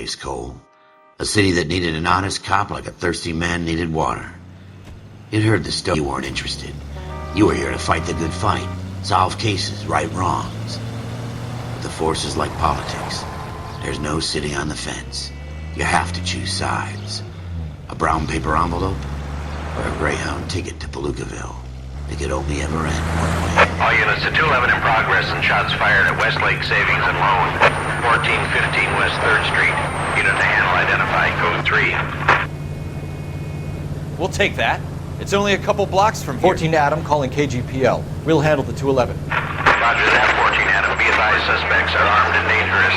place, Cole. A city that needed an honest cop like a thirsty man needed water. You'd heard the story. You weren't interested. You were here to fight the good fight, solve cases, right wrongs. But the force is like politics. There's no sitting on the fence. You have to choose sides. A brown paper envelope or a Greyhound ticket to Palookaville. It could only ever end one way. All units to 211 in progress and shots fired at Westlake Savings and Loan, 1415 West 3rd Street. Unit to handle identified, code 3. We'll take that. It's only a couple blocks from here. 14 Adam calling KGPL. We'll handle the 211. Roger that, 14 Adam. Be advised, suspects are armed and dangerous.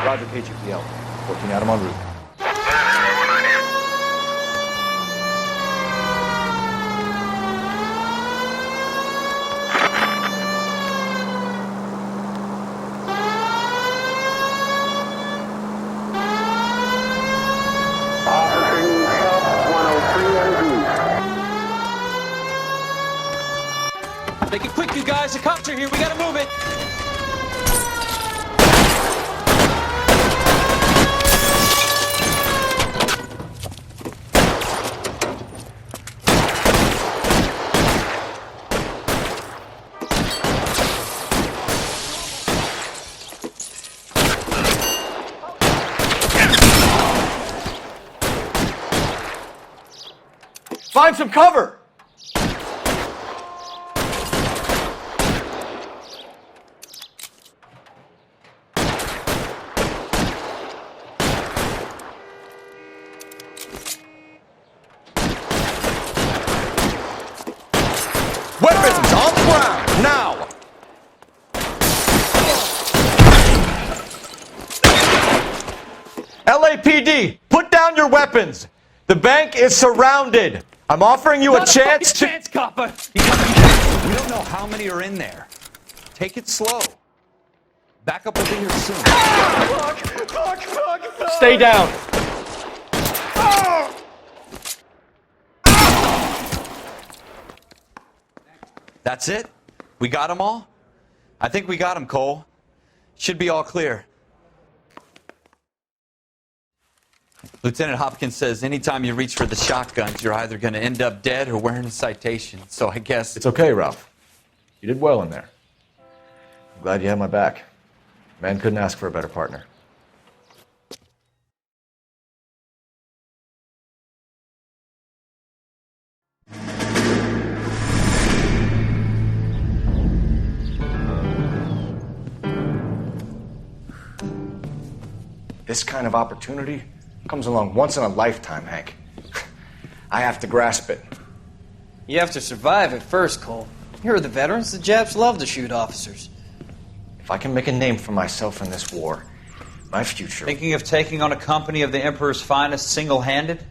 Roger KGPL. 14 Adam en route. Make it quick, you guys. The cops are here. We gotta move it. Find some cover! Weapons on the ground, now! LAPD, put down your weapons! The bank is surrounded! I'm offering you a chance to... chance, copper! We don't know how many are in there. Take it slow. Backup will be here soon. Stay down! That's it? We got them all? I think we got them, Cole. Should be all clear. Lieutenant Hopkins says anytime you reach for the shotguns, you're either going to end up dead or wearing a citation. So I guess... It's okay, Ralph. You did well in there. I'm glad you had my back. Man couldn't ask for a better partner. This kind of opportunity comes along once in a lifetime, Hank. I have to grasp it. You have to survive it first, Cole. Here are the veterans. The Japs love to shoot officers. If I can make a name for myself in this war, my future... Thinking of taking on a company of the Emperor's finest single-handed?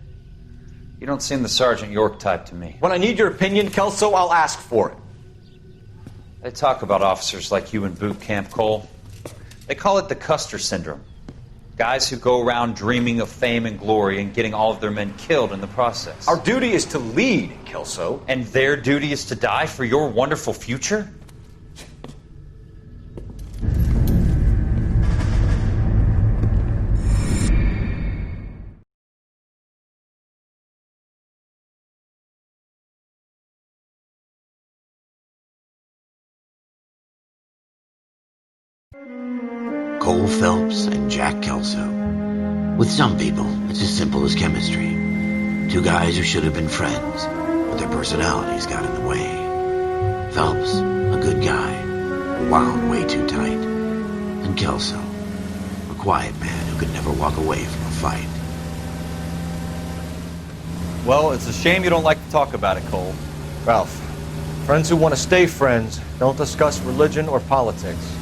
You don't seem the Sergeant York type to me. When I need your opinion, Kelso, I'll ask for it. They talk about officers like you in boot camp, Cole. They call it the Custer Syndrome. Guys who go around dreaming of fame and glory and getting all of their men killed in the process. Our duty is to lead, Kelso. And their duty is to die for your wonderful future? Cole Phelps and Jack Kelso. With some people, it's as simple as chemistry. Two guys who should have been friends, but their personalities got in the way. Phelps, a good guy, wound way too tight. And Kelso, a quiet man who could never walk away from a fight. Well, it's a shame you don't like to talk about it, Cole. Ralph, friends who want to stay friends don't discuss religion or politics.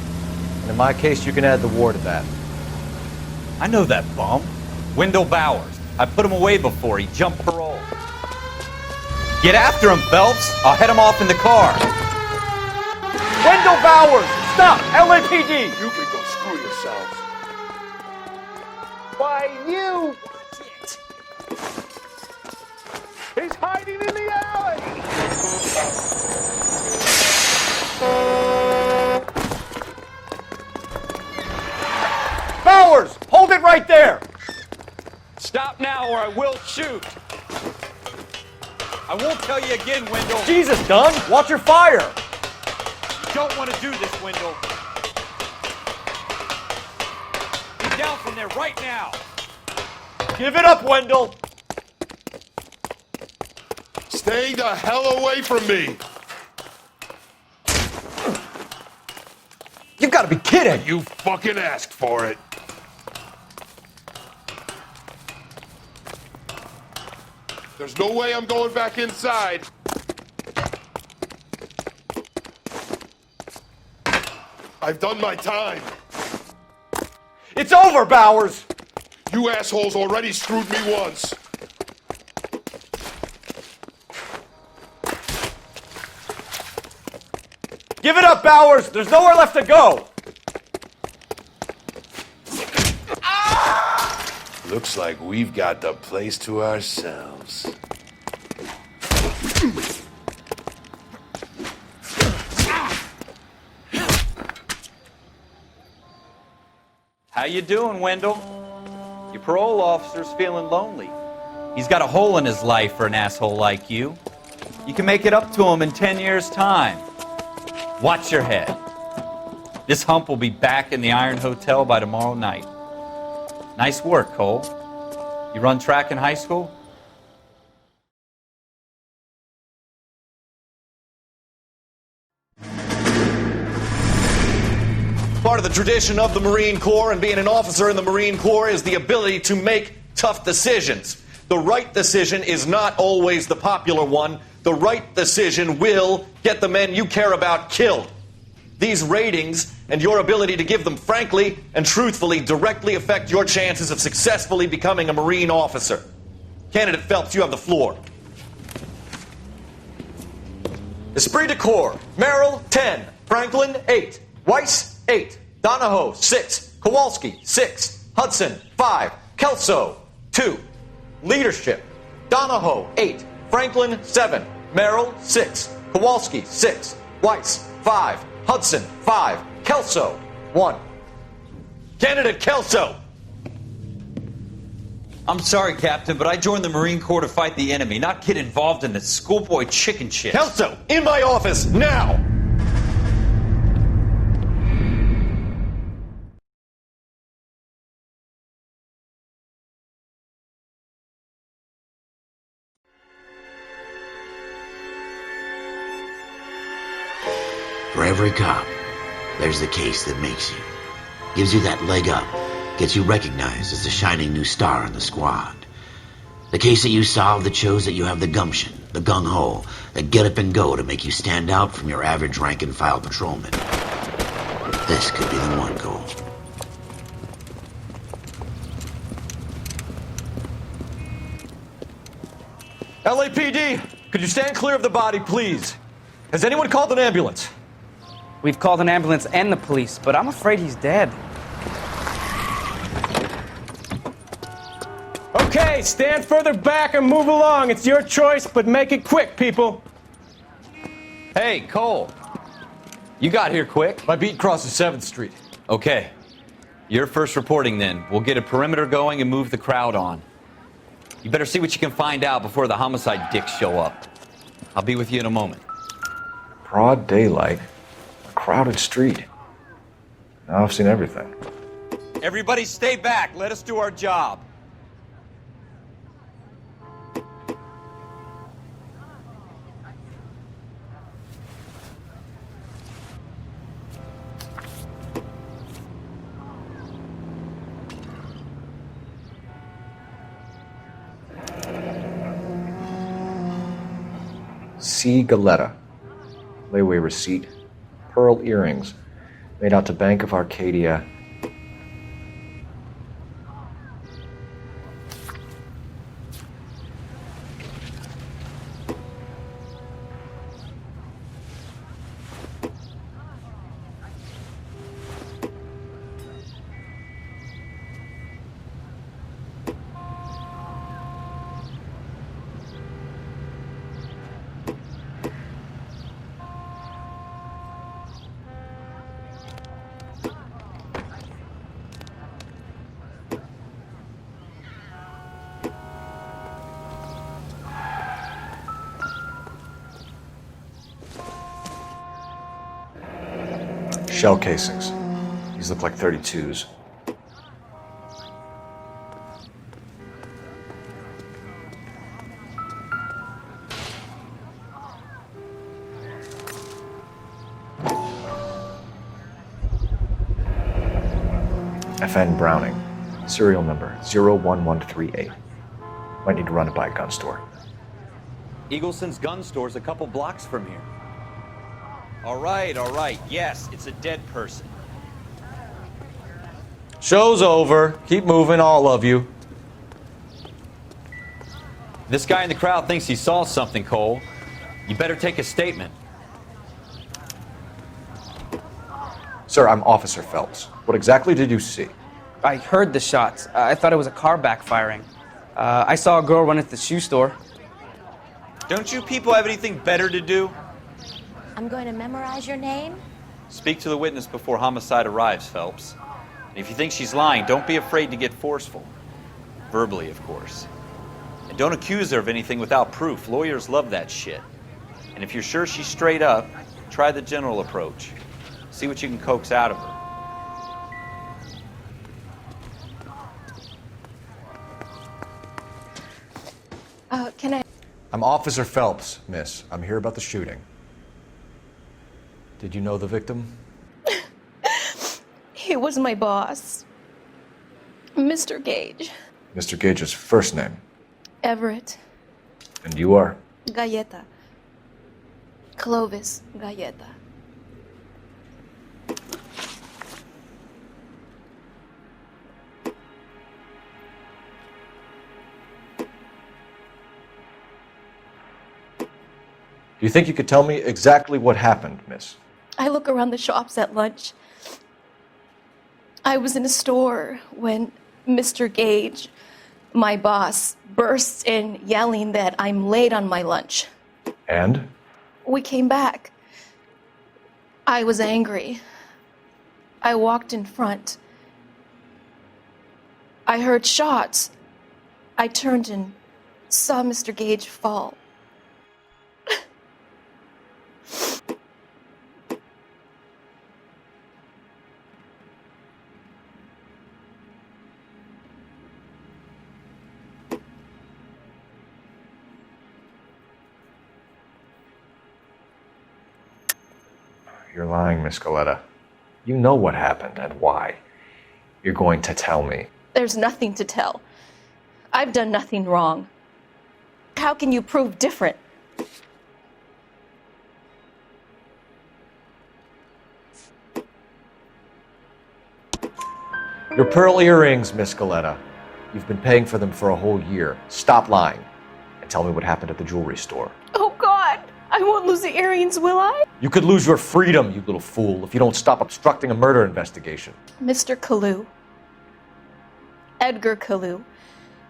And in my case, you can add the war to that. I know that bum. Wendell Bowers. I put him away before. He jumped parole. Get after him, Phelps. I'll head him off in the car. Wendell Bowers! Stop! LAPD! You can go screw yourselves. Why, you! He's hiding in the alley! Bowers! Hold it right there! Stop now or I will shoot. I won't tell you again, Wendell. Jesus, Dunn, watch your fire! You don't want to do this, Wendell. Get down from there right now. Give it up, Wendell! Stay the hell away from me! You've got to be kidding! You fucking asked for it. There's no way I'm going back inside. I've done my time. It's over, Bowers! You assholes already screwed me once. Give it up, Bowers! There's nowhere left to go! Looks like we've got the place to ourselves. How you doing, Wendell? Your parole officer's feeling lonely. He's got a hole in his life for an asshole like you. You can make it up to him in 10 years' time. Watch your head. This hump will be back in the Iron Hotel by tomorrow night. Nice work, Cole. You run track in high school? Part of the tradition of the Marine Corps and being an officer in the Marine Corps is the ability to make tough decisions. The right decision is not always the popular one. The right decision will get the men you care about killed. These ratings and your ability to give them frankly and truthfully directly affect your chances of successfully becoming a Marine officer. Candidate Phelps, you have the floor. Esprit de Corps, Merrill, 10. Franklin, 8. Weiss, 8. Donahoe, 6. Kowalski, 6. Hudson, 5. Kelso, 2. Leadership, Donahoe, 8. Franklin, 7. Merrill, 6. Kowalski, 6. Weiss, 5. Hudson, 5. Kelso, 1. Candidate Kelso! I'm sorry, Captain, but I joined the Marine Corps to fight the enemy, not get involved in this schoolboy chicken shit. Kelso, in my office, now! For every cop, there's the case that makes you. Gives you that leg up. Gets you recognized as the shining new star in the squad. The case that you solve that shows that you have the gumption, the gung-ho, the get up and go to make you stand out from your average rank-and-file patrolman. This could be the one, Cole. LAPD, could you stand clear of the body, please? Has anyone called an ambulance? We've called an ambulance and the police, but I'm afraid he's dead. Okay, stand further back and move along. It's your choice, but make it quick, people. Hey, Cole. You got here quick. My beat crosses 7th Street. Okay. You're first reporting then. We'll get a perimeter going and move the crowd on. You better see what you can find out before the homicide dicks show up. I'll be with you in a moment. Broad daylight. A crowded street. Now I've seen everything. Everybody stay back. Let us do our job. C. Galetta. Layaway receipt. Pearl earrings. Made out to Bank of Arcadia. Shell casings. These look like 32s. FN Browning. Serial number 01138. Might need to run it by a gun store. Eagleson's gun store's a couple blocks from here. All right. Yes, it's a dead person. Show's over. Keep moving, all of you. This guy in the crowd thinks he saw something, Cole. You better take a statement. Sir, I'm Officer Phelps. What exactly did you see? I heard the shots. I thought it was a car backfiring. I saw a girl run into the shoe store. Don't you people have anything better to do? I'm going to memorize your name. Speak to the witness before homicide arrives, Phelps. And if you think she's lying, don't be afraid to get forceful. Verbally, of course. And don't accuse her of anything without proof. Lawyers love that shit. And if you're sure she's straight up, try the general approach. See what you can coax out of her. Can I? I'm Officer Phelps, miss. I'm here about the shooting. Did you know the victim? He was my boss, Mr. Gage. Mr. Gage's first name. Everett. And you are? Galleta. Clovis Galleta. Do you think you could tell me exactly what happened, miss? I look around the shops at lunch. I was in a store when Mr. Gage, my boss, bursts in yelling that I'm late on my lunch. And? We came back. I was angry. I walked in front. I heard shots. I turned and saw Mr. Gage fall. You're lying, Miss Galleta. You know what happened and why. You're going to tell me. There's nothing to tell. I've done nothing wrong. How can you prove different? Your pearl earrings, Miss Galleta. You've been paying for them for a whole year. Stop lying and tell me what happened at the jewelry store. Oh, God! I won't lose the earrings, will I? You could lose your freedom, you little fool, if you don't stop obstructing a murder investigation. Mr. Kalu. Edgar Kalu.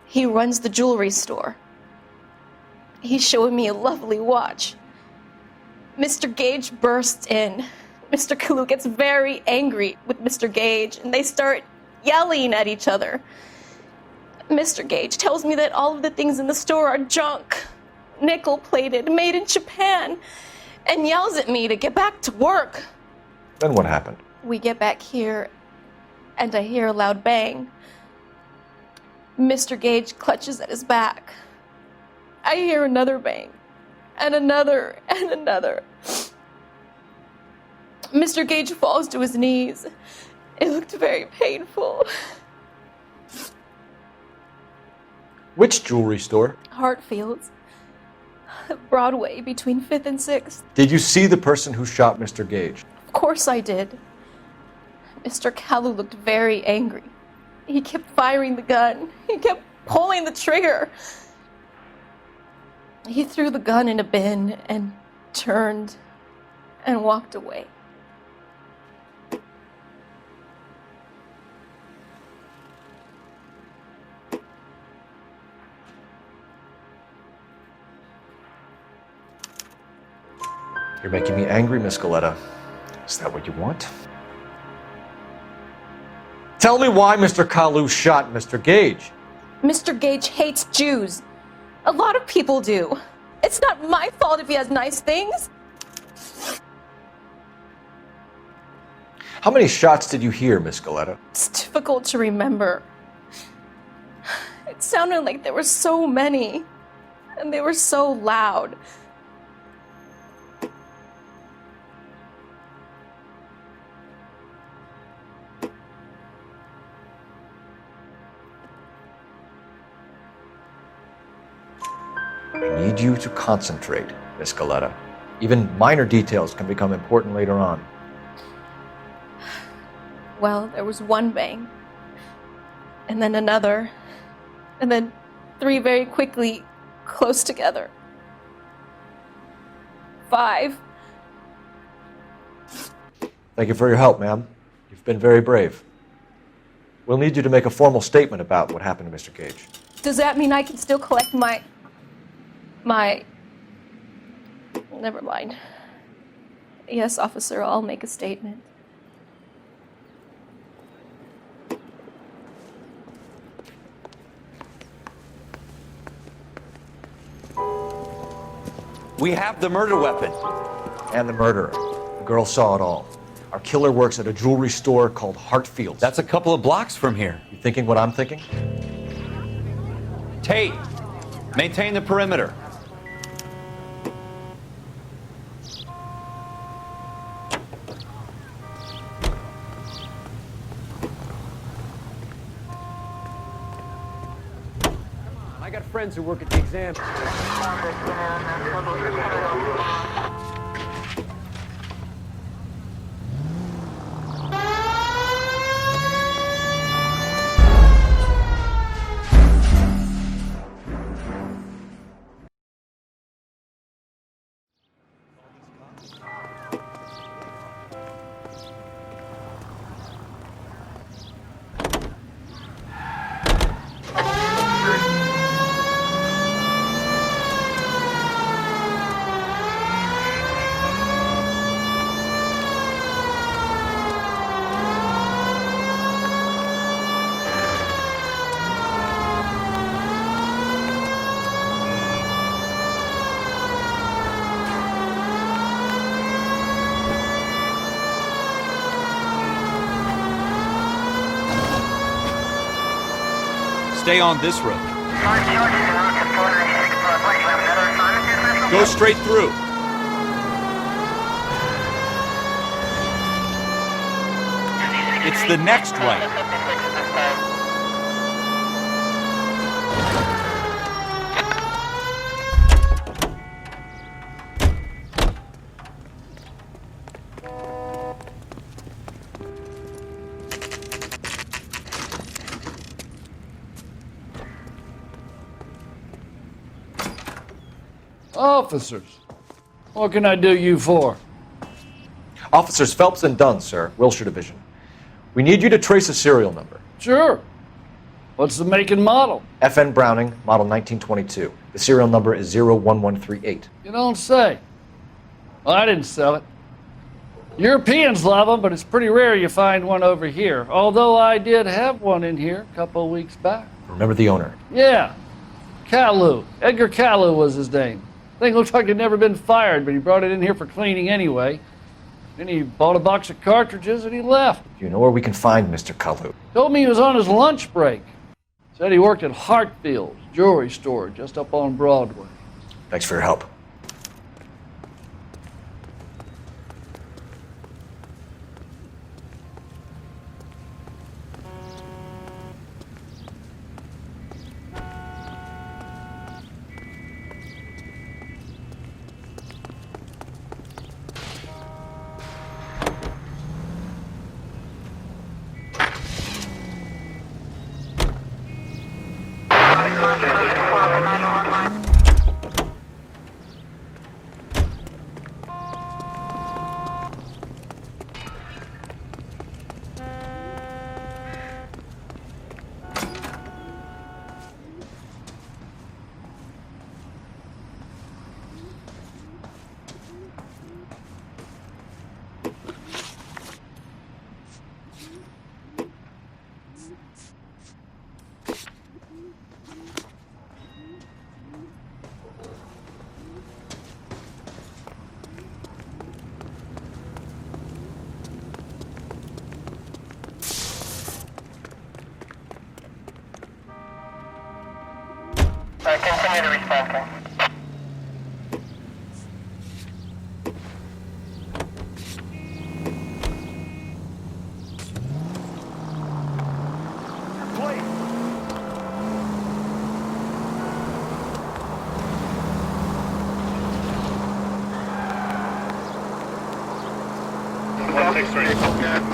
He runs the jewelry store. He's showing me a lovely watch. Mr. Gage bursts in. Mr. Kalu gets very angry with Mr. Gage, and they start yelling at each other. Mr. Gage tells me that all of the things in the store are junk, nickel-plated, made in Japan, and yells at me to get back to work. Then what happened? We get back here, and I hear a loud bang. Mr. Gage clutches at his back. I hear another bang, and another, and another. Mr. Gage falls to his knees. It looked very painful. Which jewelry store? Hartfield's. Broadway, between 5th and 6th. Did you see the person who shot Mr. Gage? Of course I did. Mr. Kalu looked very angry. He kept firing the gun. He kept pulling the trigger. He threw the gun in a bin and turned and walked away. You're making me angry, Miss Galleta. Is that what you want? Tell me why Mr. Kalu shot Mr. Gage. Mr. Gage hates Jews. A lot of people do. It's not my fault if he has nice things. How many shots did you hear, Miss Galetta? It's difficult to remember. It sounded like there were so many, and they were so loud. I need you to concentrate, Miss Galetta. Even minor details can become important later on. Well, there was one bang, and then another, and then 3 very quickly, close together. 5. Thank you for your help, ma'am. You've been very brave. We'll need you to make a formal statement about what happened to Mr. Gage. Does that mean I can still collect my... Never mind. Yes, officer, I'll make a statement. We have the murder weapon. And the murderer. The girl saw it all. Our killer works at a jewelry store called Hartfield's. That's a couple of blocks from here. You thinking what I'm thinking? Tate, maintain the perimeter. I got friends who work at the exam. Stay on this road. Go straight through. It's the next right. Officers, what can I do you for? Officers Phelps and Dunn, sir, Wilshire Division. We need you to trace a serial number. Sure. What's the make and model? FN Browning, model 1922. The serial number is 01138. You don't say. Well, I didn't sell it. Europeans love them, but it's pretty rare you find one over here. Although I did have one in here a couple of weeks back. Remember the owner? Yeah. Caillou. Edgar Caillou was his name. Thing looked like he'd never been fired, but he brought it in here for cleaning anyway. Then he bought a box of cartridges and he left. Do you know where we can find Mr. Caillou? Told me he was on his lunch break. Said he worked at Hartfield's jewelry store just up on Broadway. Thanks for your help. Continue to respond, Ken.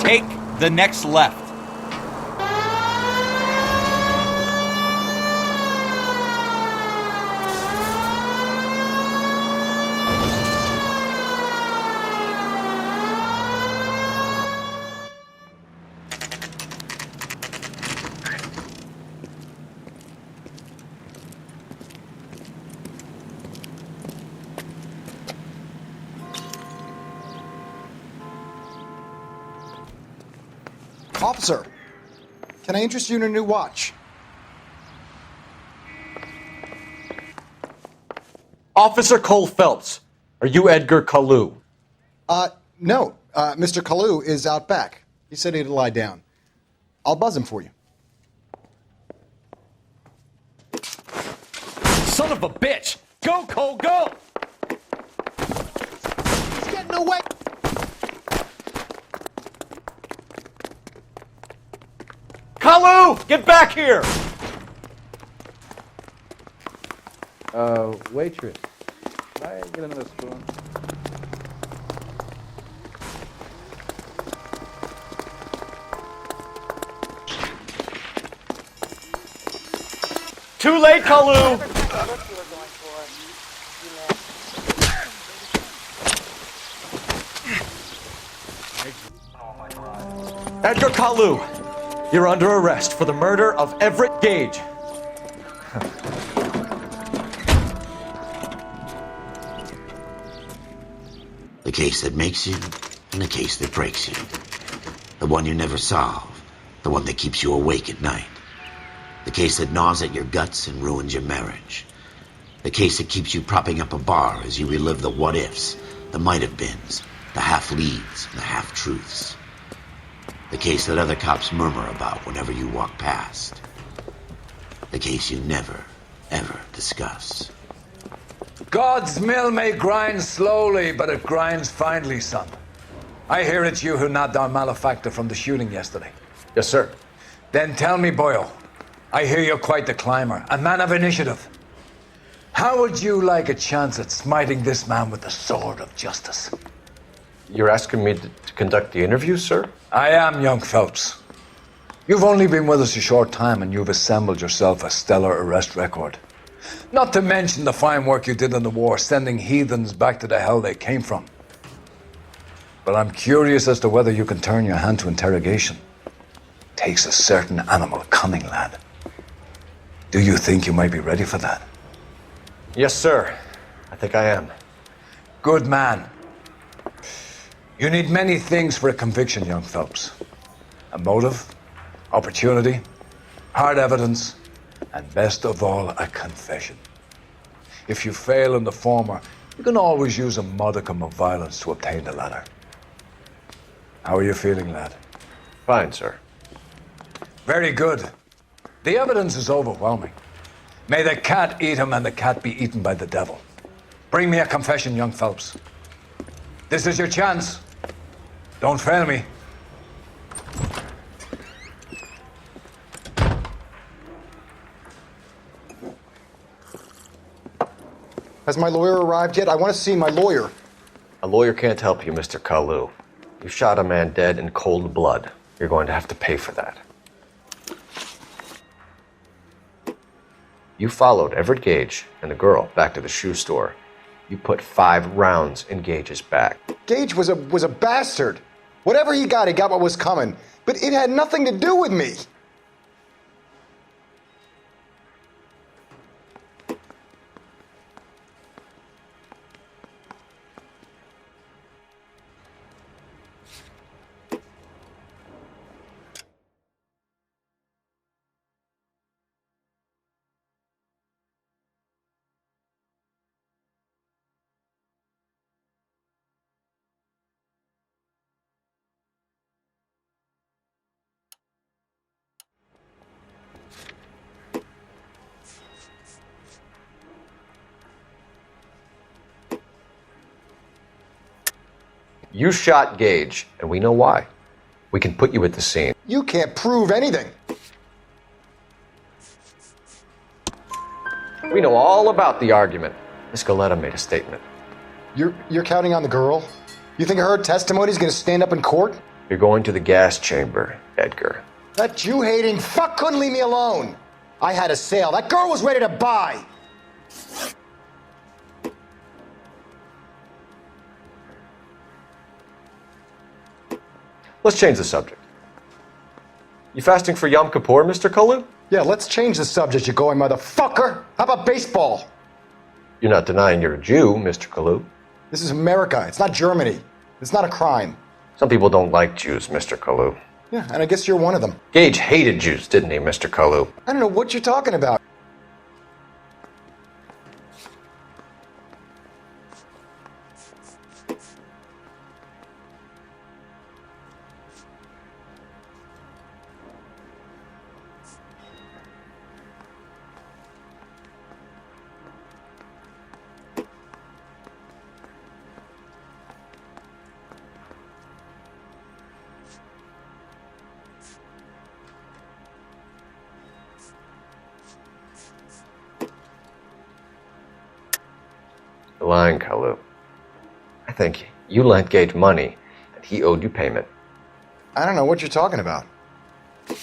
Take the next left. Officer, can I interest you in a new watch? Officer Cole Phelps, are you Edgar Kalu? No. Mr. Kalu is out back. He said he'd lie down. I'll buzz him for you. Son of a bitch! Go, Cole, go! He's getting away! Kalu, get back here! Waitress, can I get another spoon? Too late, Kalu! Edgar Kalu, you're under arrest for the murder of Everett Gage. The case that makes you, and the case that breaks you. The one you never solve, the one that keeps you awake at night. The case that gnaws at your guts and ruins your marriage. The case that keeps you propping up a bar as you relive the what-ifs, the might-have-beens, the half-leads, and the half-truths. The case that other cops murmur about whenever you walk past. The case you never, ever discuss. God's mill may grind slowly, but it grinds finely, son. I hear it's you who nabbed our malefactor from the shooting yesterday. Yes, sir. Then tell me, Boyle, I hear you're quite the climber, a man of initiative. How would you like a chance at smiting this man with the sword of justice? You're asking me to conduct the interview, sir? I am, young Phelps. You've only been with us a short time and you've assembled yourself a stellar arrest record. Not to mention the fine work you did in the war, sending heathens back to the hell they came from. But I'm curious as to whether you can turn your hand to interrogation. Takes a certain animal cunning, lad. Do you think you might be ready for that? Yes, sir. I think I am. Good man. You need many things for a conviction, young Phelps. A motive, opportunity, hard evidence, and best of all, a confession. If you fail in the former, you can always use a modicum of violence to obtain the latter. How are you feeling, lad? Fine, sir. Very good. The evidence is overwhelming. May the cat eat him and the cat be eaten by the devil. Bring me a confession, young Phelps. This is your chance. Don't fail me. Has my lawyer arrived yet? I want to see my lawyer. A lawyer can't help you, Mr. Kalu. You shot a man dead in cold blood. You're going to have to pay for that. You followed Everett Gage and the girl back to the shoe store. You put 5 rounds in Gage's back. Gage was a bastard. Whatever he got what was coming. But it had nothing to do with me. You shot Gage, and we know why. We can put you at the scene. You can't prove anything. We know all about the argument. Miss Galetta made a statement. You're counting on the girl? You think her testimony is going to stand up in court? You're going to the gas chamber, Edgar. That Jew-hating fuck couldn't leave me alone. I had a sale. That girl was ready to buy. Let's change the subject. You fasting for Yom Kippur, Mr. Kalu? Yeah, let's change the subject, you going motherfucker. How about baseball? You're not denying you're a Jew, Mr. Kalu. This is America. It's not Germany. It's not a crime. Some people don't like Jews, Mr. Kalu. Yeah, and I guess you're one of them. Gage hated Jews, didn't he, Mr. Kalu? I don't know what you're talking about. You're lying, Kalu. I think you lent Gage money, and he owed you payment. I don't know what you're talking about. You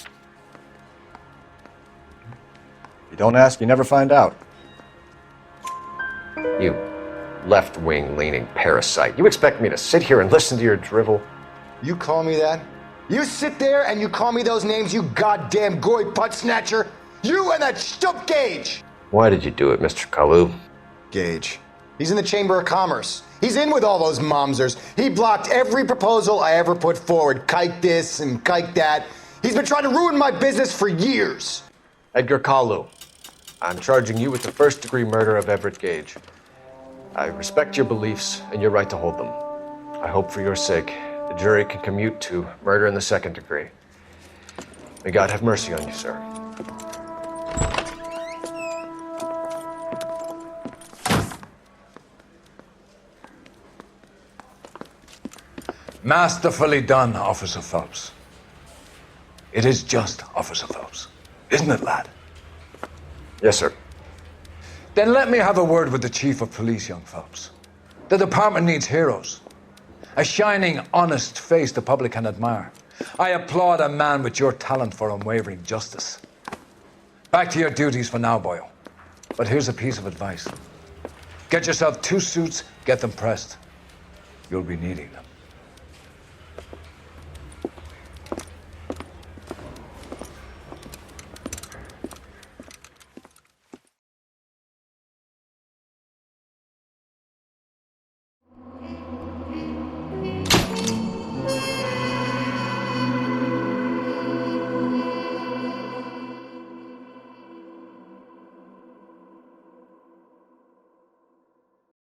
don't ask, you never find out. You left-wing leaning parasite. You expect me to sit here and listen to your drivel? You call me that? You sit there and you call me those names, you goddamn goy putt snatcher? You and that stup Gage! Why did you do it, Mr. Kalu? Gage. He's in the Chamber of Commerce. He's in with all those momsers. He blocked every proposal I ever put forward. Kike this and kike that. He's been trying to ruin my business for years. Edgar Kalu, I'm charging you with the first-degree murder of Everett Gage. I respect your beliefs and your right to hold them. I hope for your sake the jury can commute to murder in the second degree. May God have mercy on you, sir. Masterfully done, Officer Phelps. It is just, Officer Phelps. Isn't it, lad? Yes, sir. Then let me have a word with the Chief of Police, young Phelps. The department needs heroes. A shining, honest face the public can admire. I applaud a man with your talent for unwavering justice. Back to your duties for now, boyo. But here's a piece of advice. Get yourself 2 suits, get them pressed. You'll be needing them.